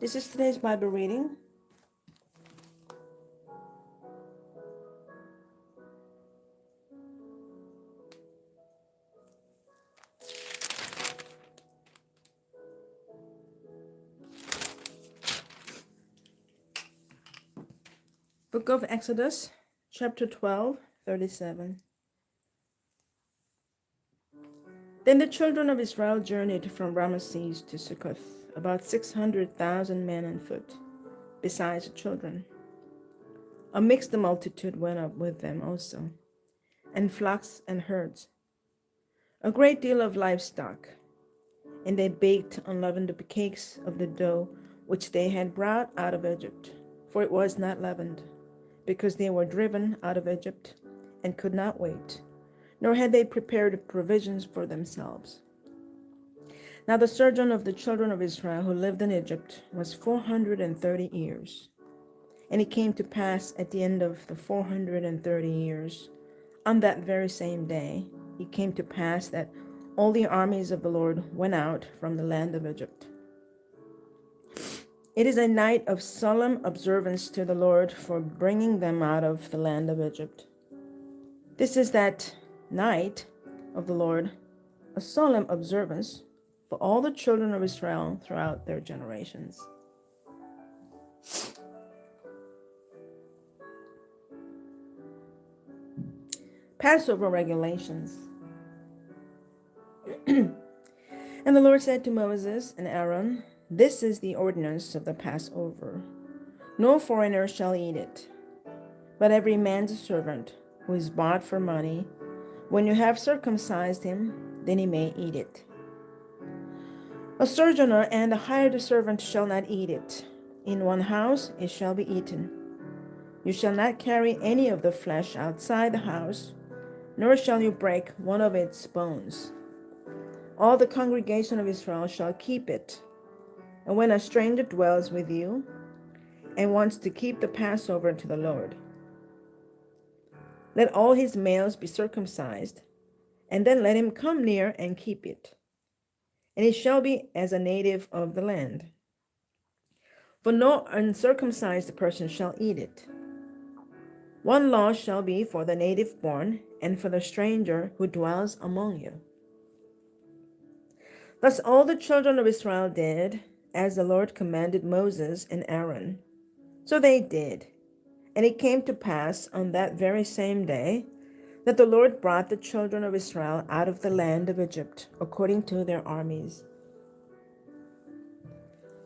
This is today's Bible reading. Book of Exodus, chapter 12, 37. Then the children of Israel journeyed from Ramesses to Succoth, about 600,000 men on foot, besides the children. A mixed multitude went up with them also, and flocks and herds, a great deal of livestock. And they baked unleavened cakes of the dough which they had brought out of Egypt, for it was not leavened, because they were driven out of Egypt and could not wait, nor had they prepared provisions for themselves. Now the sojourn of the children of Israel who lived in Egypt was 430 years. And it came to pass at the end of the 430 years, on that very same day, it came to pass that all the armies of the Lord went out from the land of Egypt. It is a night of solemn observance to the Lord for bringing them out of the land of Egypt. This is that night of the Lord, a solemn observance for all the children of Israel throughout their generations. Passover regulations. And the Lord said to Moses and Aaron, "This is the ordinance of the Passover. No foreigner shall eat it, but every man's servant who is bought for money, when you have circumcised him, then he may eat it. A sojourner and a hired servant shall not eat it. In one house it shall be eaten. You shall not carry any of the flesh outside the house, nor shall you break one of its bones. All the congregation of Israel shall keep it. And when a stranger dwells with you and wants to keep the Passover to the Lord, let all his males be circumcised, and then let him come near and keep it. And it shall be as a native of the land. For no uncircumcised person shall eat it. One law shall be for the native born and for the stranger who dwells among you." Thus all the children of Israel did as the Lord commanded Moses and Aaron. So they did. And it came to pass on that very same day that the Lord brought the children of Israel out of the land of Egypt according to their armies.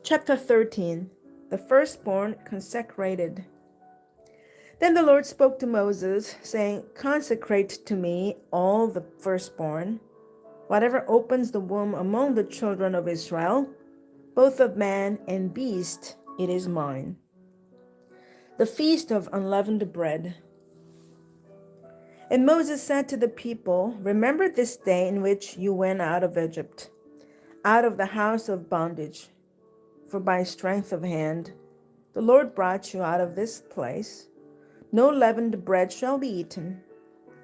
Chapter 13. The firstborn consecrated. Then the Lord spoke to Moses, saying, "Consecrate to me all the firstborn, whatever opens the womb among the children of Israel, both of man and beast, it is mine. The feast of unleavened bread." And Moses said to the people, "Remember this day in which you went out of Egypt, out of the house of bondage. For by strength of hand the Lord brought you out of this place. No leavened bread shall be eaten.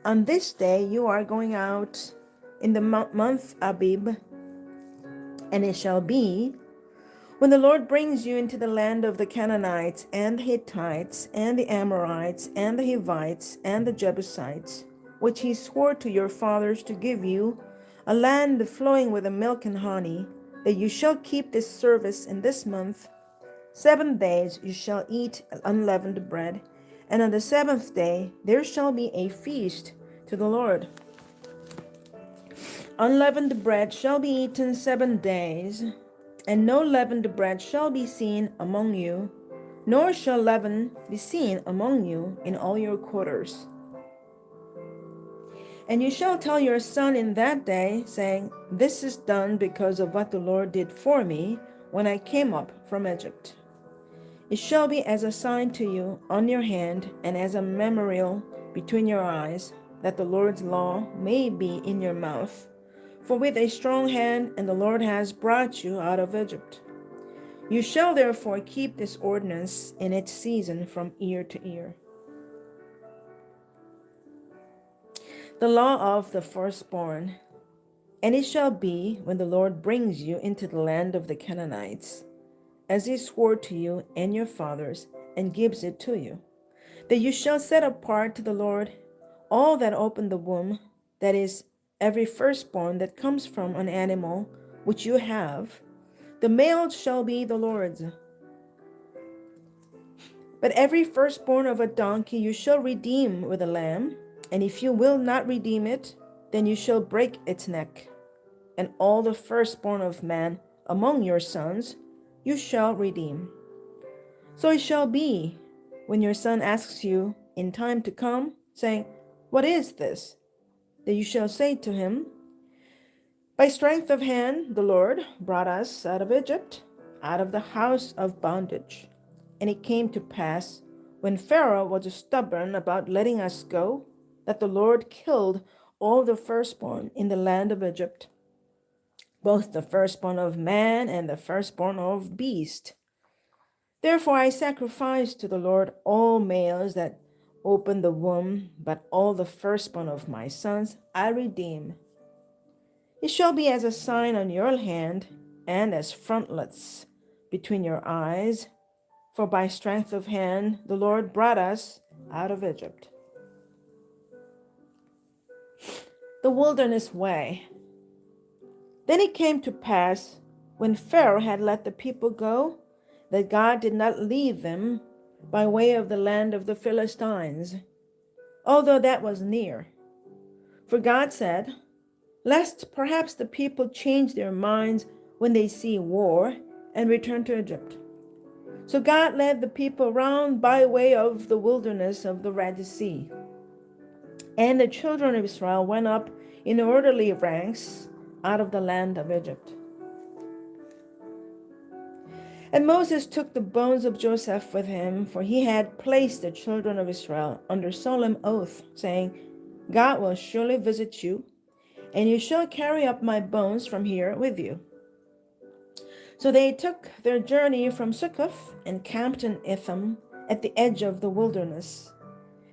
On this day you are going out in the month Abib, and it shall be, when the Lord brings you into the land of the Canaanites and the Hittites and the Amorites and the Hivites and the Jebusites, which he swore to your fathers to give you, a land flowing with milk and honey, that you shall keep this service in this month. 7 days you shall eat unleavened bread, and on the 7th day there shall be a feast to the Lord. Unleavened bread shall be eaten 7 days, and no leavened bread shall be seen among you, nor shall leaven be seen among you in all your quarters. And you shall tell your son in that day, saying, This is done because of what the Lord did for me when I came up from Egypt. It shall be as a sign to you on your hand and as a memorial between your eyes, that the Lord's law may be in your mouth. For with a strong hand and the Lord has brought you out of Egypt. You shall therefore keep this ordinance in its season from year to year. The law of the firstborn. And it shall be, when the Lord brings you into the land of the Canaanites, as he swore to you and your fathers, and gives it to you, that you shall set apart to the Lord all that open the womb, that is, every firstborn that comes from an animal which you have, the male shall be the Lord's. But every firstborn of a donkey you shall redeem with a lamb, and if you will not redeem it, then you shall break its neck. And all the firstborn of man among your sons you shall redeem. So it shall be, when your son asks you in time to come, saying, What is this? That you shall say to him, By strength of hand the Lord brought us out of Egypt, out of the house of bondage. And it came to pass, when Pharaoh was stubborn about letting us go, that the Lord killed all the firstborn in the land of Egypt, both the firstborn of man and the firstborn of beast. Therefore I sacrifice to the Lord all males that open the womb, but all the firstborn of my sons I redeem. It shall be as a sign on your hand and as frontlets between your eyes, for by strength of hand the Lord brought us out of Egypt. The wilderness way. Then it came to pass, when Pharaoh had let the people go, that God did not lead them by way of the land of the Philistines, although that was near. For God said, Lest perhaps the people change their minds when they see war and return to Egypt. So God led the people round by way of the wilderness of the Red Sea. And the children of Israel went up in orderly ranks out of the land of Egypt. And Moses took the bones of Joseph with him, for he had placed the children of Israel under solemn oath, saying, God will surely visit you, and you shall carry up my bones from here with you. So they took their journey from Succoth and camped in Etham at the edge of the wilderness.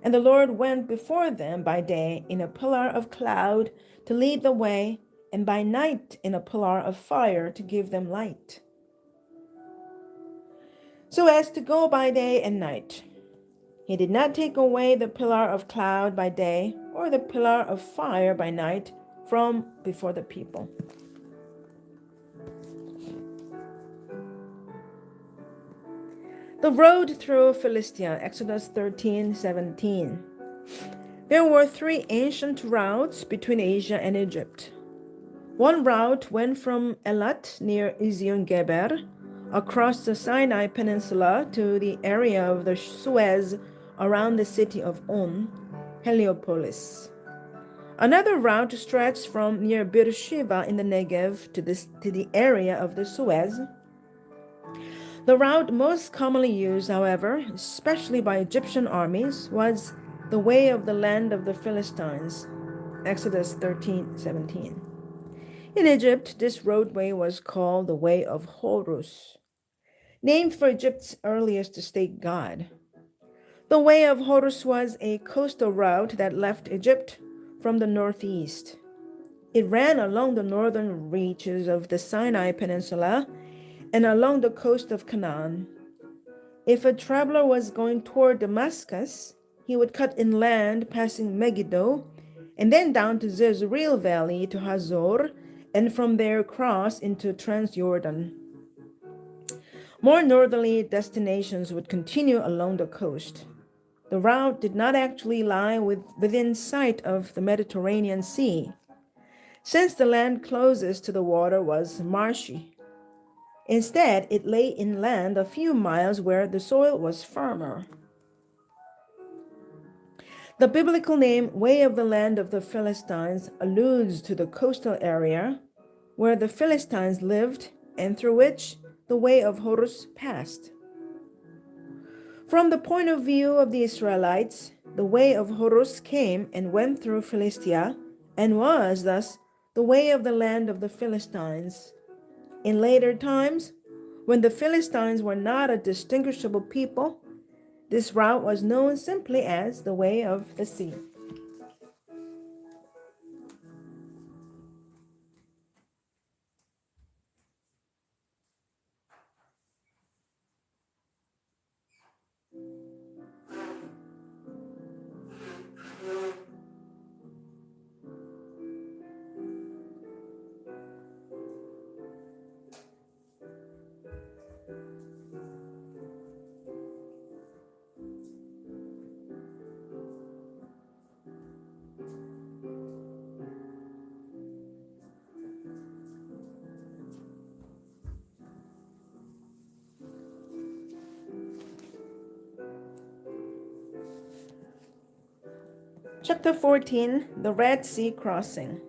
And the Lord went before them by day in a pillar of cloud to lead the way, and by night in a pillar of fire to give them light, so as to go by day and night. He did not take away the pillar of cloud by day or the pillar of fire by night from before the people. The road through Philistia, Exodus 13:17. There were 3 ancient routes between Asia and Egypt. One route went from Elat near Ezion-Geber across the Sinai Peninsula to the area of the Suez around the city of On, Heliopolis. Another route stretched from near Beersheba in the Negev to the area of the Suez. The route most commonly used, however, especially by Egyptian armies, was the way of the land of the Philistines, Exodus 13:17. In Egypt, this roadway was called the Way of Horus, named for Egypt's earliest state god. The Way of Horus was a coastal route that left Egypt from the northeast. It ran along the northern reaches of the Sinai Peninsula and along the coast of Canaan. If a traveler was going toward Damascus, he would cut inland passing Megiddo and then down to Jezreel Valley to Hazor, and from there cross into Transjordan. More northerly destinations would continue along the coast. The route did not actually lie within sight of the Mediterranean Sea, since the land closest to the water was marshy. Instead, it lay inland a few miles where the soil was firmer. The biblical name Way of the Land of the Philistines alludes to the coastal area where the Philistines lived and through which the Way of Horus passed. From the point of view of the Israelites, the Way of Horus came and went through Philistia and was thus the way of the land of the Philistines. In later times, when the Philistines were not a distinguishable people, this route was known simply as the Way of the Sea. Chapter 14, the Red Sea crossing.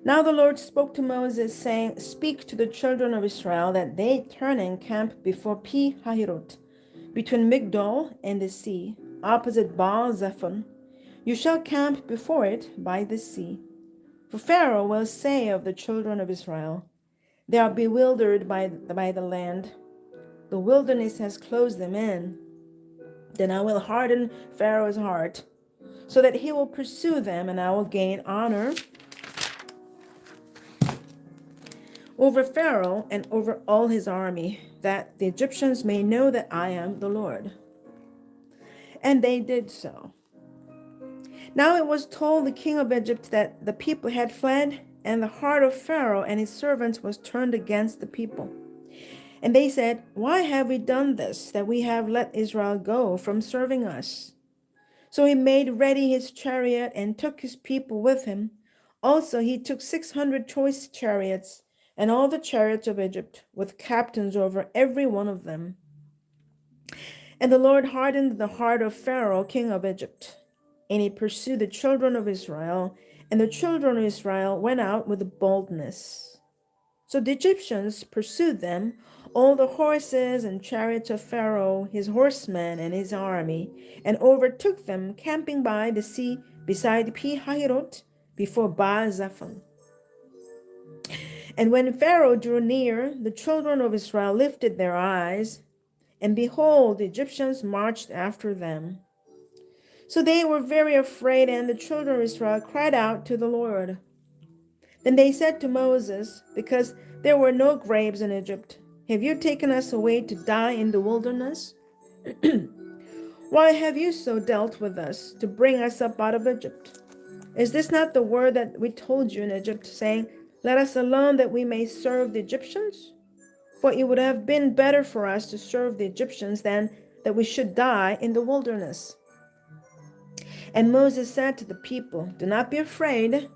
Now the Lord spoke to Moses, saying, Speak to the children of Israel that they turn and camp before Pi Hahirot, between Migdol and the sea, opposite Baal Zephon. You shall camp before it by the sea. For Pharaoh will say of the children of Israel, They are bewildered by the land. The wilderness has closed them in. Then I will harden Pharaoh's heart, so that he will pursue them, and I will gain honor over Pharaoh and over all his army, that the Egyptians may know that I am the Lord. And they did so. Now it was told the king of Egypt that the people had fled, and the heart of Pharaoh and his servants was turned against the people. And they said, Why have we done this, that we have let Israel go from serving us? So he made ready his chariot and took his people with him. Also he took 600 choice chariots, and all the chariots of Egypt, with captains over every one of them. And the Lord hardened the heart of Pharaoh, king of Egypt, and he pursued the children of Israel, and the children of Israel went out with boldness. So the Egyptians pursued them, all the horses and chariots of Pharaoh, his horsemen and his army, and overtook them, camping by the sea beside Pi Hahirot, before Baal Zephon. And when Pharaoh drew near, the children of Israel lifted their eyes, and behold, the Egyptians marched after them. So they were very afraid, and the children of Israel cried out to the Lord. Then they said to Moses, Because there were no graves in Egypt, have you taken us away to die in the wilderness? Why have you so dealt with us, to bring us up out of Egypt? Is this not the word that we told you in Egypt, saying, Let us alone that we may serve the Egyptians? For it would have been better for us to serve the Egyptians than that we should die in the wilderness. And Moses said to the people, Do not be afraid.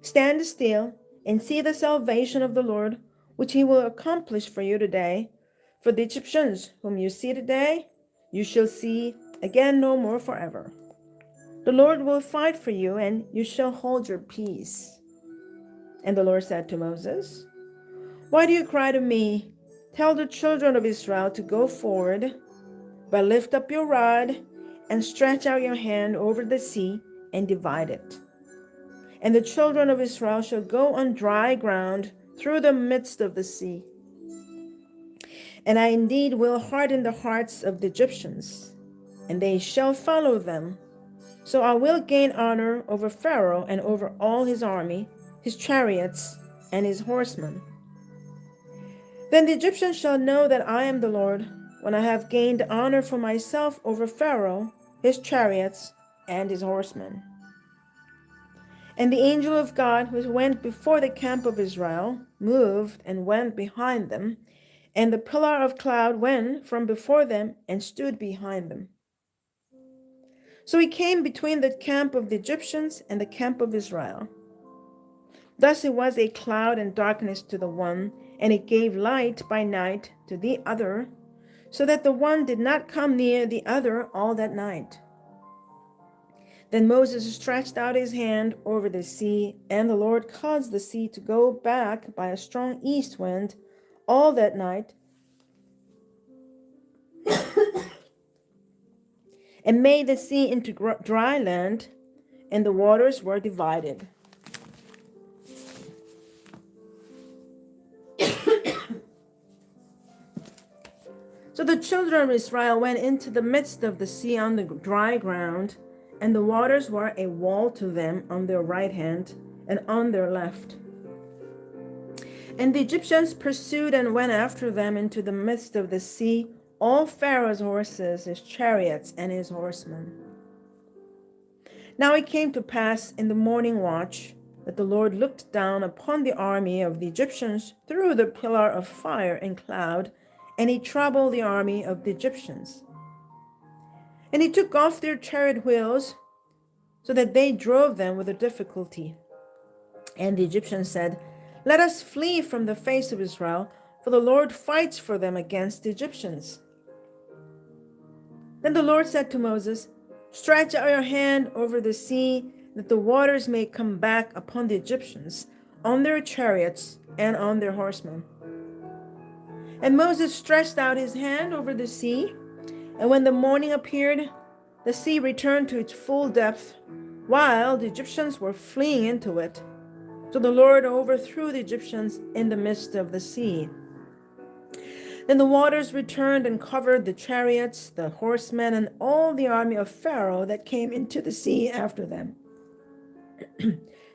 Stand still and see the salvation of the Lord, which he will accomplish for you today. For the Egyptians whom you see today, you shall see again no more forever. The Lord will fight for you, and you shall hold your peace. And the Lord said to Moses, Why do you cry to me? Tell the children of Israel to go forward, but lift up your rod and stretch out your hand over the sea and divide it. And the children of Israel shall go on dry ground through the midst of the sea. And I indeed will harden the hearts of the Egyptians, and they shall follow them. So I will gain honor over Pharaoh and over all his army, his chariots, and his horsemen. Then the Egyptians shall know that I am the Lord, when I have gained honor for myself over Pharaoh, his chariots, and his horsemen. And the angel of God, who went before the camp of Israel, moved and went behind them, and the pillar of cloud went from before them and stood behind them. So he came between the camp of the Egyptians and the camp of Israel. Thus it was a cloud and darkness to the one, and it gave light by night to the other, so that the one did not come near the other all that night. Then Moses stretched out his hand over the sea, and the Lord caused the sea to go back by a strong east wind all that night, and made the sea into dry land, and the waters were divided. So the children of Israel went into the midst of the sea on the dry ground, and the waters were a wall to them on their right hand and on their left. And the Egyptians pursued and went after them into the midst of the sea, all Pharaoh's horses, his chariots, and his horsemen. Now it came to pass in the morning watch that the Lord looked down upon the army of the Egyptians through the pillar of fire and cloud, and he troubled the army of the Egyptians. And he took off their chariot wheels, so that they drove them with a difficulty. And the Egyptians said, Let us flee from the face of Israel, for the Lord fights for them against the Egyptians. Then the Lord said to Moses, Stretch out your hand over the sea, that the waters may come back upon the Egyptians, on their chariots and on their horsemen. And Moses stretched out his hand over the sea, and when the morning appeared, the sea returned to its full depth, while the Egyptians were fleeing into it. So the Lord overthrew the Egyptians in the midst of the sea. Then the waters returned and covered the chariots, the horsemen, and all the army of Pharaoh that came into the sea after them.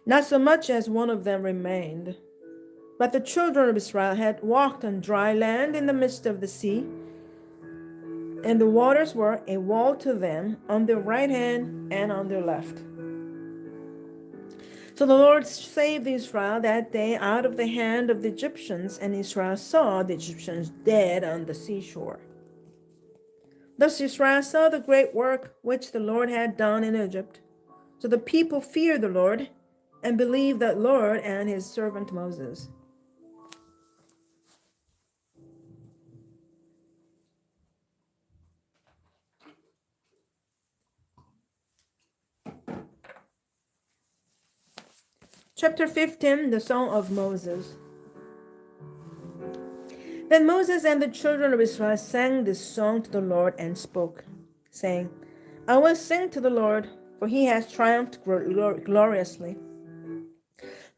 Not so much as one of them remained. But the children of Israel had walked on dry land in the midst of the sea, and the waters were a wall to them on their right hand and on their left. So the Lord saved Israel that day out of the hand of the Egyptians, and Israel saw the Egyptians dead on the seashore. Thus Israel saw the great work which the Lord had done in Egypt. So the people feared the Lord and believed the Lord and his servant Moses. Chapter 15, the Song of Moses. Then Moses and the children of Israel sang this song to the Lord and spoke, saying, I will sing to the Lord, for he has triumphed gloriously.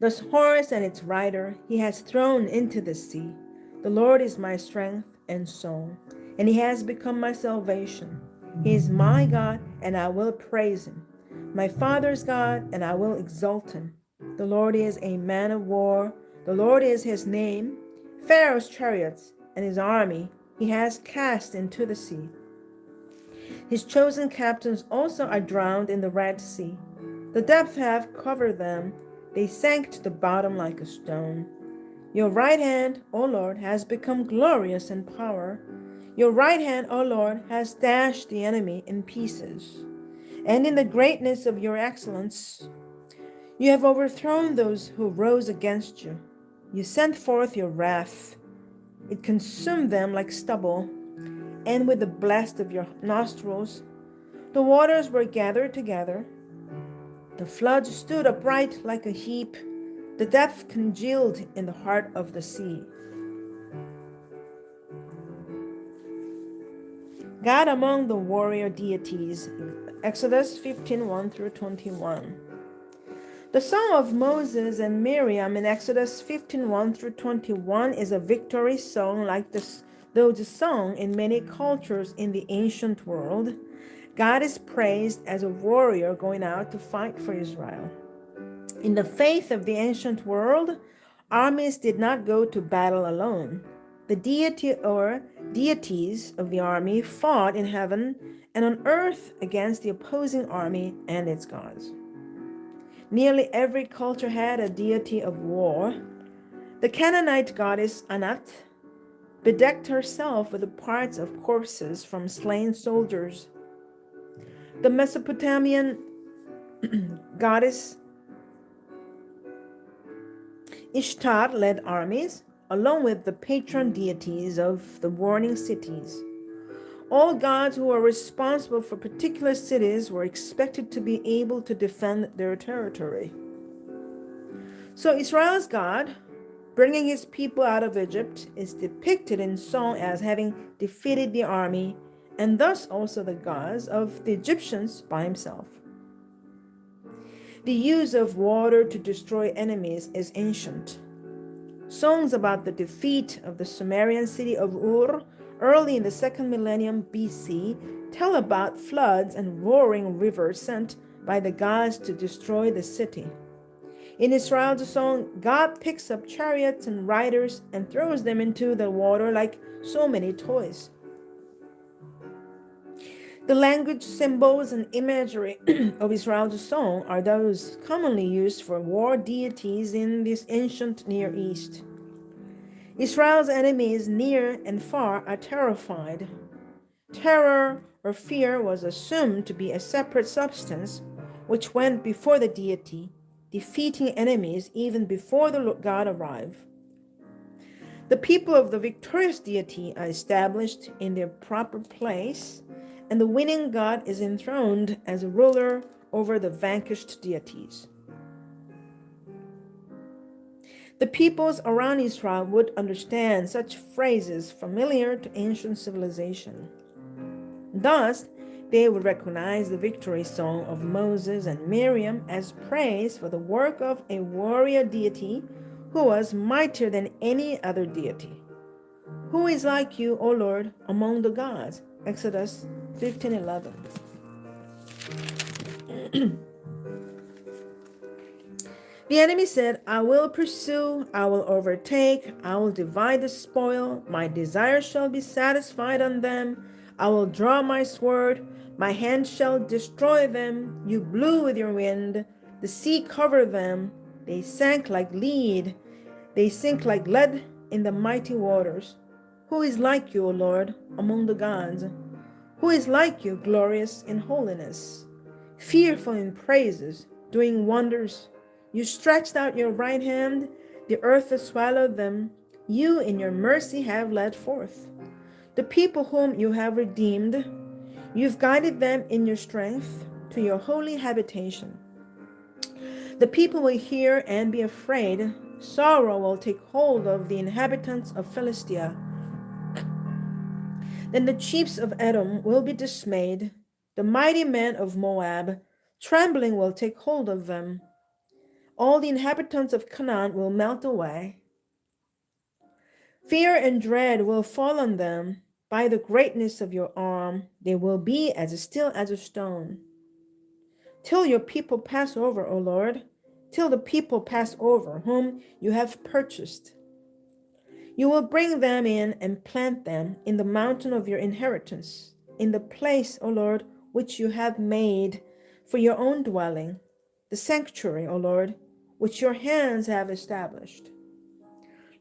The horse and its rider he has thrown into the sea. The Lord is my strength and song, and he has become my salvation. He is my God, and I will praise him, my father's God, and I will exalt him. The Lord is a man of war. The Lord is his name. Pharaoh's chariots and his army he has cast into the sea. His chosen captains also are drowned in the Red Sea. The depths have covered them. They sank to the bottom like a stone. Your right hand, O Lord, has become glorious in power. Your right hand, O Lord, has dashed the enemy in pieces. And in the greatness of your excellence, you have overthrown those who rose against you. You sent forth your wrath. It consumed them like stubble, and with the blast of your nostrils, the waters were gathered together. The floods stood upright like a heap. The depth congealed in the heart of the sea. God among the warrior deities, Exodus 15:1 through 21. The song of Moses and Miriam in Exodus 15:1 through 21 is a victory song like those sung in many cultures in the ancient world. God is praised as a warrior going out to fight for Israel. In the faith of the ancient world, armies did not go to battle alone. The deity or deities of the army fought in heaven and on earth against the opposing army and its gods. Nearly every culture had a deity of war. The Canaanite goddess Anat bedecked herself with the parts of corpses from slain soldiers. The Mesopotamian goddess Ishtar led armies, along with the patron deities of the warring cities. All gods who were responsible for particular cities were expected to be able to defend their territory. So Israel's God, bringing his people out of Egypt, is depicted in song as having defeated the army, and thus also the gods of the Egyptians by himself. The use of water to destroy enemies is ancient. Songs about the defeat of the Sumerian city of Ur early in the 2nd millennium BC tell about floods and roaring rivers sent by the gods to destroy the city. In Israel's song, God picks up chariots and riders and throws them into the water like so many toys. The language, symbols, and imagery of Israel's song are those commonly used for war deities in this ancient Near East. Israel's enemies near and far are terrified. Terror or fear was assumed to be a separate substance which went before the deity, defeating enemies even before the god arrived. The people of the victorious deity are established in their proper place and the winning god is enthroned as a ruler over the vanquished deities. The peoples around Israel would understand such phrases familiar to ancient civilization. Thus, they would recognize the victory song of Moses and Miriam as praise for the work of a warrior deity who was mightier than any other deity. Who is like you, O Lord, among the gods? Exodus 15:11. The enemy said, I will pursue, I will overtake, I will divide the spoil, my desire shall be satisfied on them, I will draw my sword, my hand shall destroy them. You blew with your wind, the sea covered them, they sank like lead, they sink like lead in the mighty waters. Who is like you, O Lord, among the gods? Who is like you, glorious in holiness, fearful in praises, doing wonders? You stretched out your right hand, the earth has swallowed them. You in your mercy have led forth the people whom you have redeemed. You've guided them in your strength to your holy habitation. The people will hear and be afraid. Sorrow will take hold of the inhabitants of Philistia. Then the chiefs of Edom will be dismayed. The mighty men of Moab, trembling will take hold of them. All the inhabitants of Canaan will melt away. Fear and dread will fall on them. By the greatness of your arm, they will be as still as a stone. Till your people pass over, O Lord, till the people pass over, whom you have purchased. You will bring them in and plant them in the mountain of your inheritance, in the place, O Lord, which you have made for your own dwelling, the sanctuary, O Lord, which your hands have established.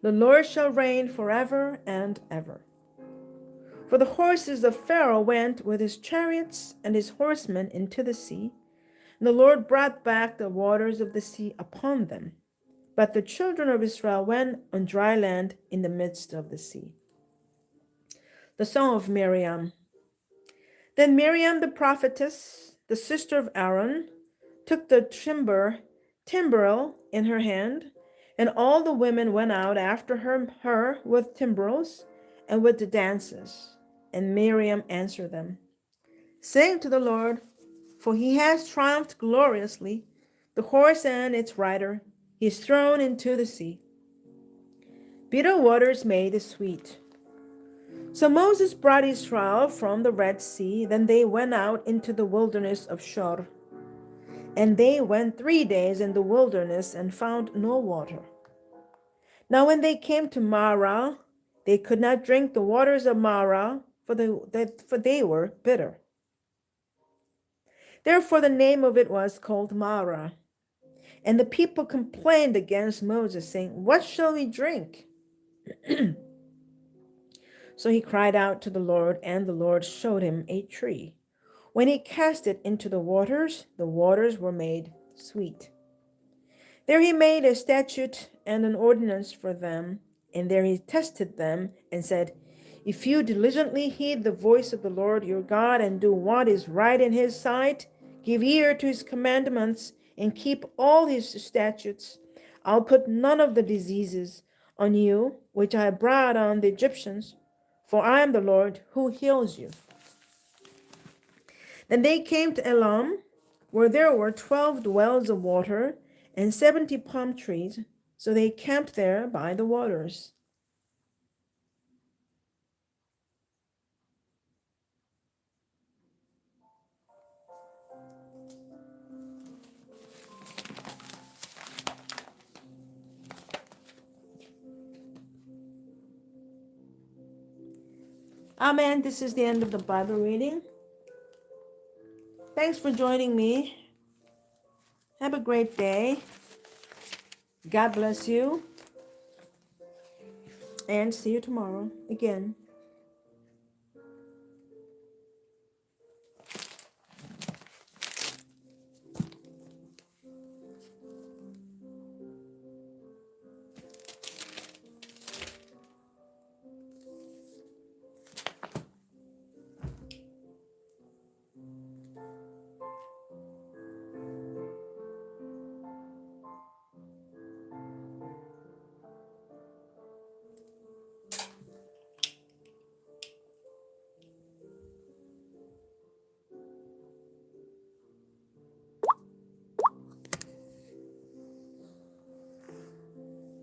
The Lord shall reign forever and ever. For the horses of Pharaoh went with his chariots and his horsemen into the sea, and the Lord brought back the waters of the sea upon them. But the children of Israel went on dry land in the midst of the sea. The song of Miriam. Then Miriam the prophetess, the sister of Aaron, took the timbrel in her hand, and all the women went out after her with timbrels and with the dances. And Miriam answered them, Sing to the Lord, for he has triumphed gloriously. The horse and its rider he is thrown into the sea. Bitter waters made it sweet. So Moses brought Israel from the Red Sea. Then they went out into the wilderness of Shur. And they went 3 days in the wilderness and found no water. Now when they came to Marah, they could not drink the waters of Marah, for they were bitter. Therefore the name of it was called Marah. And the people complained against Moses, saying, What shall we drink? So he cried out to the Lord, and the Lord showed him a tree. When he cast it into the waters were made sweet. There he made a statute and an ordinance for them, and there he tested them and said, If you diligently heed the voice of the Lord your God and do what is right in his sight, give ear to his commandments and keep all his statutes, I'll put none of the diseases on you which I brought on the Egyptians, for I am the Lord who heals you. Then they came to Elam, where there were 12 wells of water and 70 palm trees, so they camped there by the waters. Amen. This is the end of the Bible reading. Thanks for joining me. Have a great day. God bless you. And see you tomorrow again.